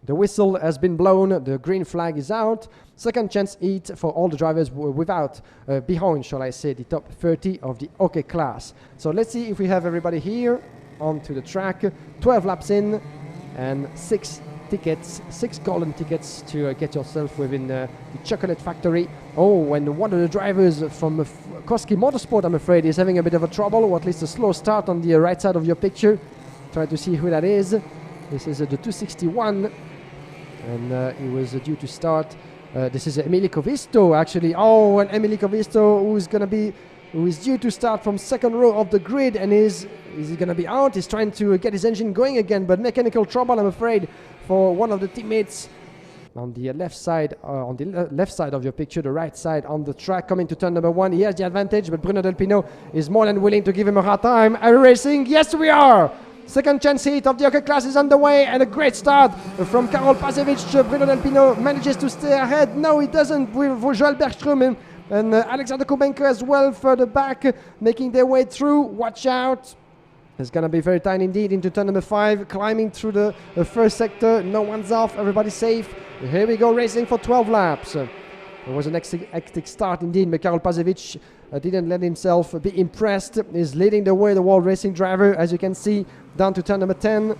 The whistle has been blown, the green flag is out. Second chance heat for all the drivers behind, shall I say, the top 30 of the OK class. So let's see if we have everybody here onto the track. 12 laps in and 6 golden tickets to get yourself within the chocolate factory. Oh, and one of the drivers from Koski Motorsport, I'm afraid, is having a bit of a trouble, or at least a slow start on the right side of your picture. Try to see who that is. This is the 261. And he was due to start. This is Emilico Visto, actually. Oh, and Emilico Visto, who is due to start from second row of the grid, and is he going to be out? He's trying to get his engine going again, but mechanical trouble, I'm afraid, for one of the teammates on the left side, left side of your picture, the right side on the track, coming to turn number 1. He has the advantage, but Bruno Del Pino is more than willing to give him a hard time. Are we racing? Yes, we are. Second chance heat of the OK class is underway, and a great start from Karol Pasevich. Bruno Del Pino manages to stay ahead. No, he doesn't, with Joel Bergström and Alexander Kubenko as well further back, making their way through. Watch out. It's going to be very tight indeed into turn number 5, climbing through the first sector. No one's off, everybody's safe. Here we go, racing for 12 laps. It was an hectic start indeed, but Karol Pasevich didn't let himself be impressed. He's leading the way, the World Racing driver, as you can see, down to turn number 10.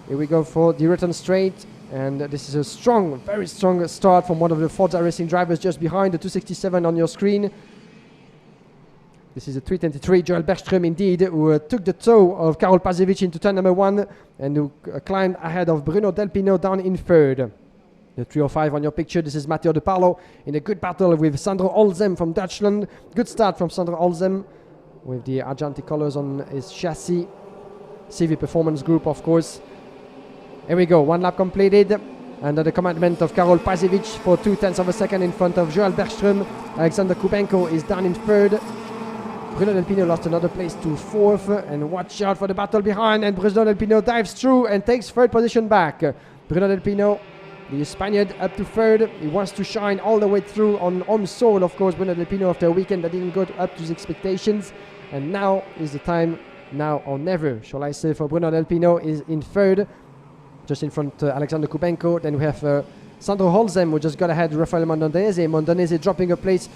Here we go for the return straight, and this is a strong, very strong start from one of the Forza Racing drivers just behind the 267 on your screen. This is a 323, Joel Bergström indeed, who took the toe of Karol Pasevich into turn number 1 and who climbed ahead of Bruno Del Pino down in third. The 305 on your picture, this is Matteo De Parlo in a good battle with Sandro Olzem from Dutchland. Good start from Sandro Olzem with the Argenti colors on his chassis. CV Performance Group, of course. Here we go, 1 lap completed. Under the commandment of Karol Pasevich for 0.2 of a second in front of Joel Bergström. Alexander Kubenko is down in third. Bruno Del Pino lost another place to 4th, and watch out for the battle behind, and Bruno Del Pino dives through and takes 3rd position back. Bruno Del Pino, the Spaniard, up to 3rd. He wants to shine all the way through on home soil, of course. Bruno Del Pino, after a weekend that didn't go up to his expectations, and now is the time, now or never, shall I say, for Bruno Del Pino. Is in 3rd, just in front Alexander Kubenko. Then we have Sandro Olzem, who just got ahead Rafael Mondonese. Mondonese dropping a place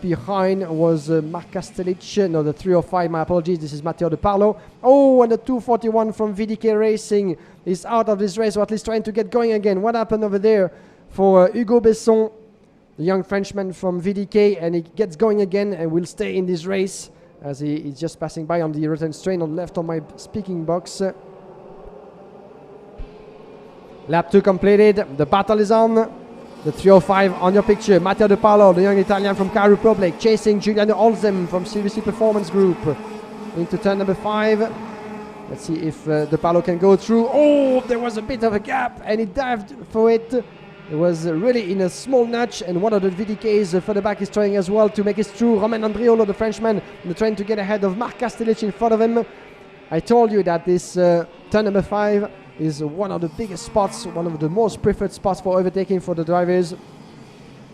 behind was Marc Kastelic. No, the 305, my apologies. This is Matteo De Parlo. Oh, and the 241 from VDK Racing is out of this race, or at least trying to get going again. What happened over there for Hugo Besson, the young Frenchman from VDK, and he gets going again and will stay in this race as he is just passing by on the return straight on the left on my speaking box. Lap 2 completed, the battle is on. The 305 on your picture, Matteo De Parlo, the young Italian from Czech Republic, chasing Giuliano Olzem from CVC Performance Group into turn number 5. Let's see if De Parlo can go through. Oh, there was a bit of a gap and he dived for it. It was really in a small notch, and one of the VDKs further back is trying as well to make it through. Romain Andriolo, the Frenchman, trying to get ahead of Marc Kastelic in front of him. I told you that this turn number 5 is one of the biggest spots, one of the most preferred spots for overtaking for the drivers.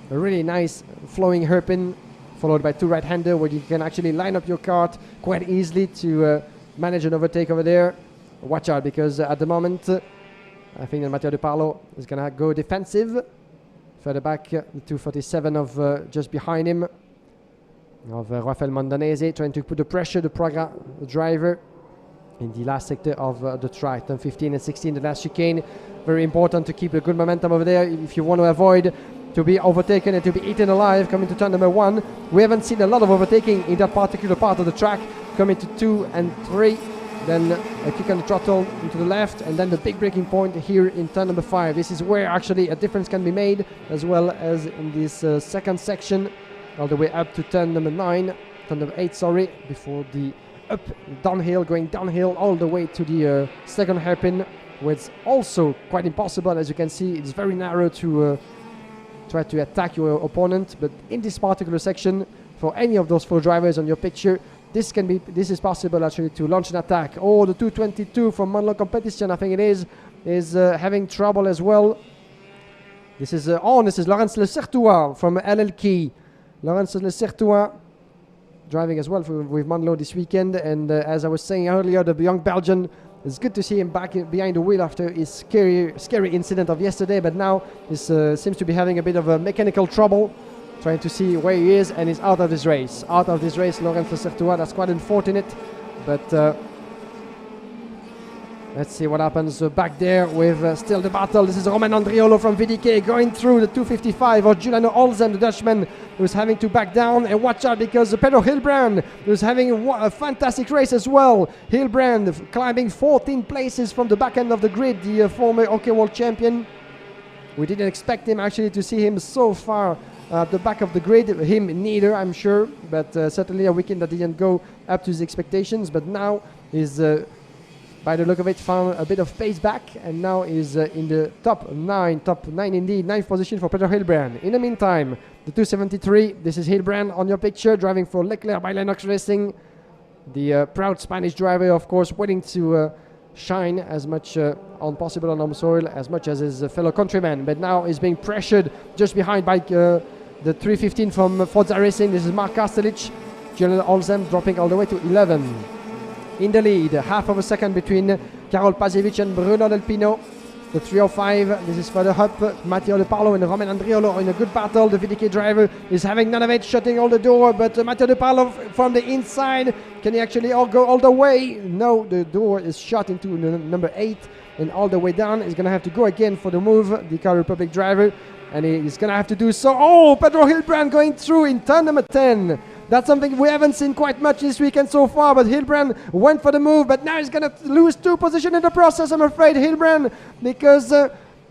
A really nice flowing hairpin, followed by 2 right-hander, where you can actually line up your kart quite easily to manage an overtake over there. Watch out, because at the moment, I think that Matteo De Parlo is going to go defensive. Further back, the 247 of just behind him, of Rafael Mondonese, trying to put the pressure, the Praga driver, in the last sector of the track. Turn 15 and 16, the last chicane. Very important to keep a good momentum over there if you want to avoid to be overtaken and to be eaten alive coming to turn number 1. We haven't seen a lot of overtaking in that particular part of the track, coming to 2 and 3. Then a kick on the throttle into the left, and then the big braking point here in turn number 5. This is where actually a difference can be made, as well as in this second section, all the way up to turn number 9, turn number 8, sorry, before the downhill, going downhill all the way to the second hairpin, where it's also quite impossible. As you can see, it's very narrow to try to attack your opponent, but in this particular section, for any of those 4 drivers on your picture, this is possible actually to launch an attack. Oh, the 222 from Monlo Competition, I think it is having trouble as well. This is Laurence Le Certois from LLK. Laurence Le Certois driving as well with Monlo this weekend, and as I was saying earlier, the young Belgian It's good to see him back behind the wheel after his scary incident of yesterday, but now he seems to be having a bit of a mechanical trouble, trying to see where he is, and he's out of this race. Out of this race, Lorenzo Certua. That's quite unfortunate, but let's see what happens back there with still the battle. This is Romain Andriolo from VDK going through the 255, or Giuliano Olsen, the Dutchman, who's having to back down. And watch out, because Pedro Hilbrand, who's having a fantastic race as well. Hilbrand climbing 14 places from the back end of the grid, the former OK World Champion. We didn't expect him actually to see him so far at the back of the grid. Him neither, I'm sure, but certainly a weekend that didn't go up to his expectations. But now he's by the look of it, found a bit of pace back, and now is in the top 9 indeed, 9th position for Pedro Hilbrand. In the meantime, the 273, this is Hilbrand on your picture, driving for Leclerc by Lennox Racing. The proud Spanish driver, of course, waiting to shine as much on possible on home soil as much as his fellow countrymen, but now is being pressured just behind by the 315 from Forza Racing. This is Mark Kastelic. Julian Olsen dropping all the way to 11. In the lead, half of a second between Karol Pasievic and Bruno Del Pino. The 305, this is further up. Matteo De Parlo and Romain Andriolo are in a good battle. The VDK driver is having none of it, shutting all the door, but Matteo De Parlo from the inside, can he actually go all the way? No, the door is shut into number 8 and all the way down. He's going to have to go again for the move, the Car Republic driver, and he's going to have to do so. Oh, Pedro Hilbrand going through in turn number 10. That's something we haven't seen quite much this weekend so far, but Hilbrand went for the move, but now he's going to lose 2 positions in the process, I'm afraid, Hilbrand, because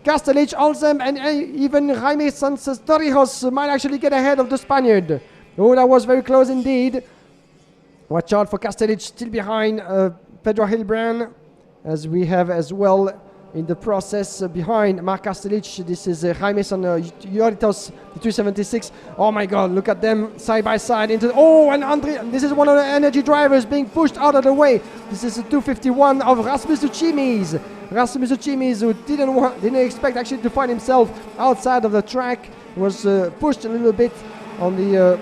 Kastelic, Olsen, and even Jaime Sanchez Torrijos might actually get ahead of the Spaniard. Oh, that was very close indeed. Watch out for Kastelic, still behind Pedro Hilbrand, as we have as well in the process behind Mark Kastelic. This is Jaime Ioritos, the 276. Oh my god, look at them side by side into and this is one of the energy drivers being pushed out of the way. This is the 251 of Rasmus Uchimis. Rasmus Uchimis, who didn't expect actually to find himself outside of the track, was pushed a little bit on the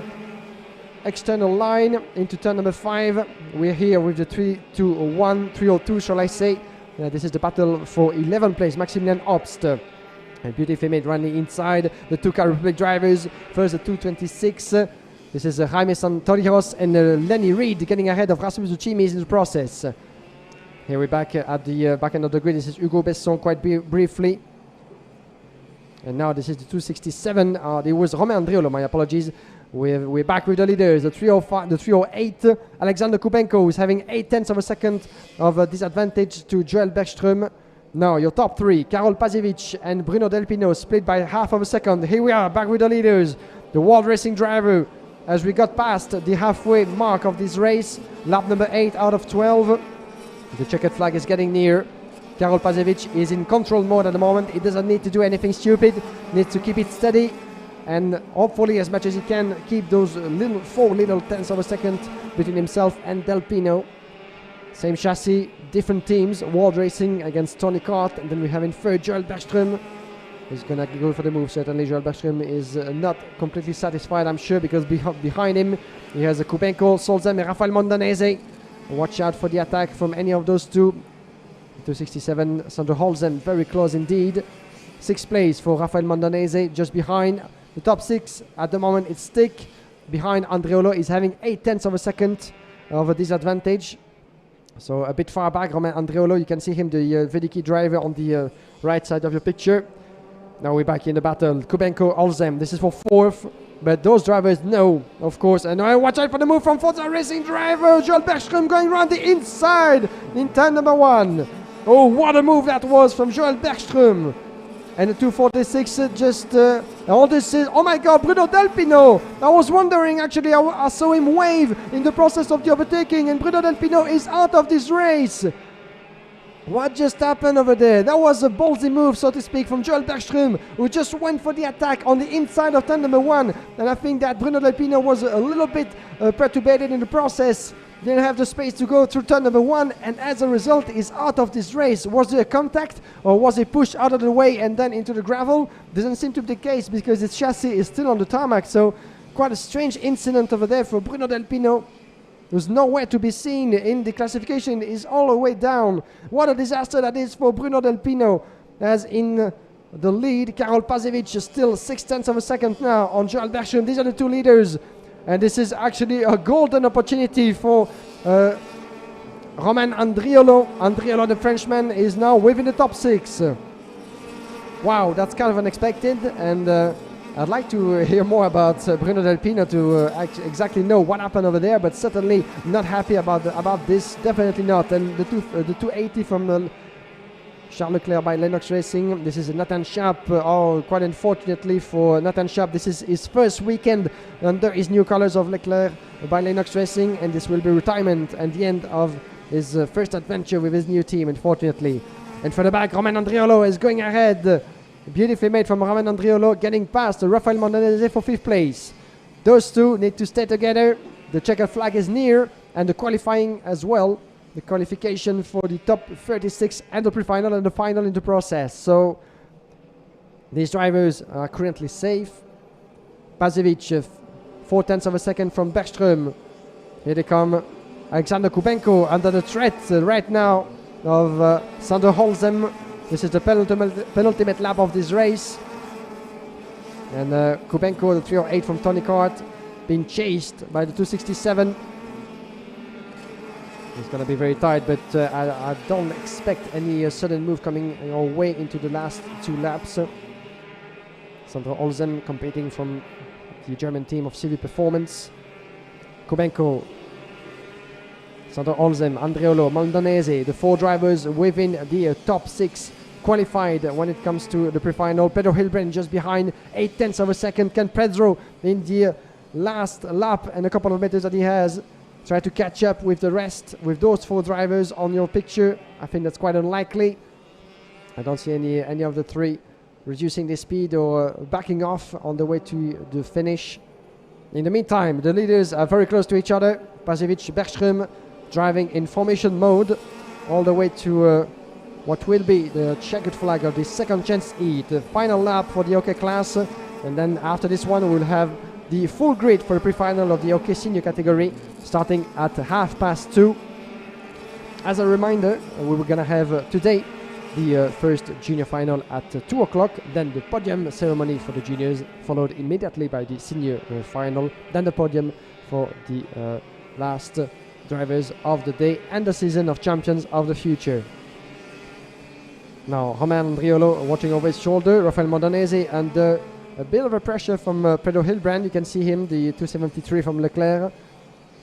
external line into turn number 5. We're here with the 302 shall I say. This is the battle for 11th place, Maximilian Obst. And beautifully made running inside the 2 Car Republic drivers. First the 226. This is Jaime Santorios and Lenny Reed getting ahead of Rasmus Uchimis in the process. Here we're back at the back end of the grid. This is Hugo Besson quite briefly. And now this is the 267. It was Romain Andriolo, my apologies. We're back with the leaders, the 305, the 308. Alexander Kubenko is having 0.8 of a second of disadvantage to Joel Bergström. Now your top 3, Karol Pasievic and Bruno Del Pino, split by half of a second. Here we are back with the leaders, the World Racing driver, as we got past the halfway mark of this race. Lap number 8 out of 12. The checkered flag is getting near. Karol Pasievic is in control mode at the moment. He doesn't need to do anything stupid, needs to keep it steady, and hopefully as much as he can keep those 4 little tenths of a second between himself and Del Pino. Same chassis, different teams, World Racing against Tony KART, and then we have in third Joel Bergström. He's gonna go for the move, certainly. Joel Bergström is not completely satisfied, I'm sure, because behind him he has Kubenko, Solzem and Rafael Mondanese. Watch out for the attack from any of those two. 267, Sandro Holzen, very close indeed. 6th place for Rafael Mondanese, just behind. The top 6 at the moment, it's Stick. Behind Andriolo is having 0.8 of a second of a disadvantage. So a bit far back, Romain Andriolo. You can see him, the VDK driver, on the right side of your picture. Now we're back in the battle. Kubenko, Olsen, this is for 4th. But those drivers know, of course. And watch out for the move from Forza Racing driver. Joel Bergström going around the inside in turn number 1. Oh, what a move that was from Joel Bergström. And the 246 all this is, oh my god, Bruno Del Pino. I was wondering, actually, I saw him wave in the process of the overtaking, and Bruno Del Pino is out of this race. What just happened over there? That was a ballsy move, so to speak, from Joel Bergström, who just went for the attack on the inside of turn number 1. And I think that Bruno Del Pino was a little bit perturbed in the process. Didn't have the space to go through turn number 1, and as a result is out of this race. Was there a contact, or was he pushed out of the way and then into the gravel? Doesn't seem to be the case, because his chassis is still on the tarmac, so quite a strange incident over there for Bruno Del Pino. who's nowhere to be seen in the classification, is all the way down. What a disaster that is for Bruno Del Pino, as in the lead. Karol Pasevich is still 0.6 of a second now on Joel Bergström. These are the two leaders, and this is actually a golden opportunity for Romain Andriolo. Andriolo, the Frenchman, is now within the top 6. Wow, that's kind of unexpected, and I'd like to hear more about Bruno Del Pino to exactly know what happened over there, but certainly not happy about this, definitely not. And the 280 from Charles Leclerc by Lennox Racing. This is Nathan Schaap. Quite unfortunately for Nathan Schaap, this is his first weekend under his new colors of Leclerc by Lennox Racing, and this will be retirement and the end of his first adventure with his new team, unfortunately. And for the back, Romain Andriolo is going ahead. Beautifully made from Romain Andriolo, getting past Rafael Mondonese for 5th place. Those two need to stay together. The checkered flag is near, and the qualifying as well. The qualification for the top 36 and the pre-final and the final in the process. So these drivers are currently safe. Pasevich, 0.4 of a second from Bergström. Here they come. Alexander Kubenko under the threat right now of Sander Holzem. This is the penultimate lap of this race. And Kubenko, the 308 from Tony KART, being chased by the 267. It's going to be very tight, but I don't expect any sudden move coming our way into the last 2 laps. Sander Holzem competing from the German team of CV Performance. Kubenko, Sander Holzem, Andriolo, Mondonese, the 4 drivers within the top 6 qualified when it comes to the pre-final. Pedro Hilbrand just behind, 0.8 of a second. Can Pedro in the last lap and a couple of meters that he has try to catch up with the rest, with those 4 drivers on your picture? I think that's quite unlikely. I don't see any of the 3 reducing their speed or backing off on the way to the finish. In the meantime, the leaders are very close to each other. Pasevich, Bergström driving in formation mode all the way to what will be the checkered flag of the second chance heat, the final lap for the OK class. And then after this one, we'll have the full grid for the pre-final of the OK senior category, starting at 2:30. As a reminder, we were going to have today the first junior final at 2 o'clock, then the podium ceremony for the juniors, followed immediately by the senior final, then the podium for the last drivers of the day and the season of champions of the future. Now, Romain Andriolo watching over his shoulder, Rafael Mondonese under a bit of a pressure from Pedro Hilbrand. You can see him, the 273 from Leclerc.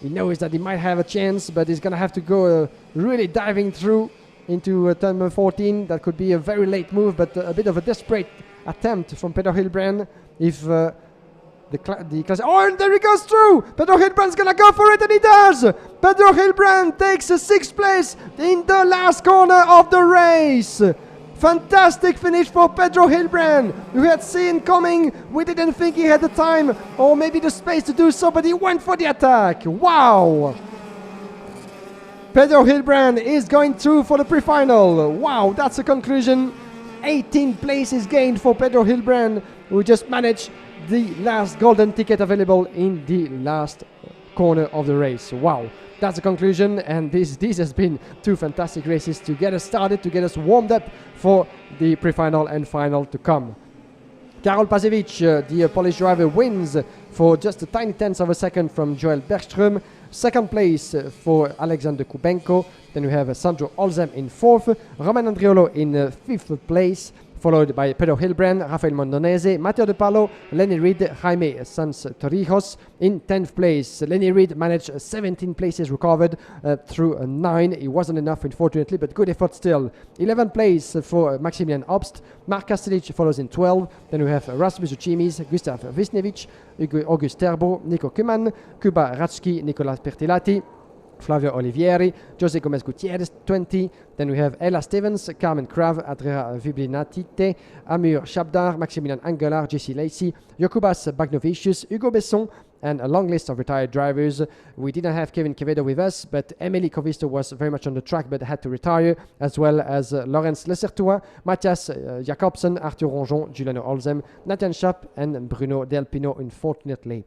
He knows that he might have a chance, but he's going to have to go really diving through into turn number 14. That could be a very late move, but a bit of a desperate attempt from Pedro Hilbrand. If the class, oh, and there he goes through! Pedro Hilbrand's going to go for it, and he does! Pedro Hilbrand takes a 6th place in the last corner of the race. Fantastic finish for Pedro Hilbrand. We had seen coming. We didn't think he had the time or maybe the space to do so, but he went for the attack. Wow! Pedro Hilbrand is going through for the pre-final. Wow, that's a conclusion. 18 places gained for Pedro Hilbrand, who just managed the last golden ticket available in the last corner of the race. Wow, that's the conclusion, and this has been 2 fantastic races to get us started, to get us warmed up for the pre-final and final to come. Karol Pasevich, the Polish driver, wins for just a tiny 10th of a second from Joel Bergström. 2nd place for Alexander Kubenko. Then we have Sandro Holzem in 4th, Romain Andriolo in 5th place, followed by Pedro Hilbrand, Rafael Mondonese, Matteo De Palo, Lenny Reed, Jaime Sanz Torrijos in 10th place. Lenny Reed managed 17 places recovered through 9. It wasn't enough, unfortunately, but good effort still. 11th place for Maximilian Obst. Mark Kastelic follows in 12. Then we have Rasmus Uchimis, Gustav Wisniewicz, August Terbo, Nico Kuman, Kuba Ratski, Nicolas Pertilati, Flavio Olivieri, Jose Gomez Gutierrez, 20. Then we have Ella Stevens, Carmen Krav, Andrea Viblinatite, Amur Shabdar, Maximilian Angelar, JC Lacey, Jokubas Bagnovicius, Hugo Besson, and a long list of retired drivers. We didn't have Kevin Quevedo with us, but Emily Covisto was very much on the track but had to retire, as well as Laurence Lecertois, Matthias Jacobsen, Arthur Ronjon, Giuliano Holzem, Nathan Schaap, and Bruno Del Pino, unfortunately.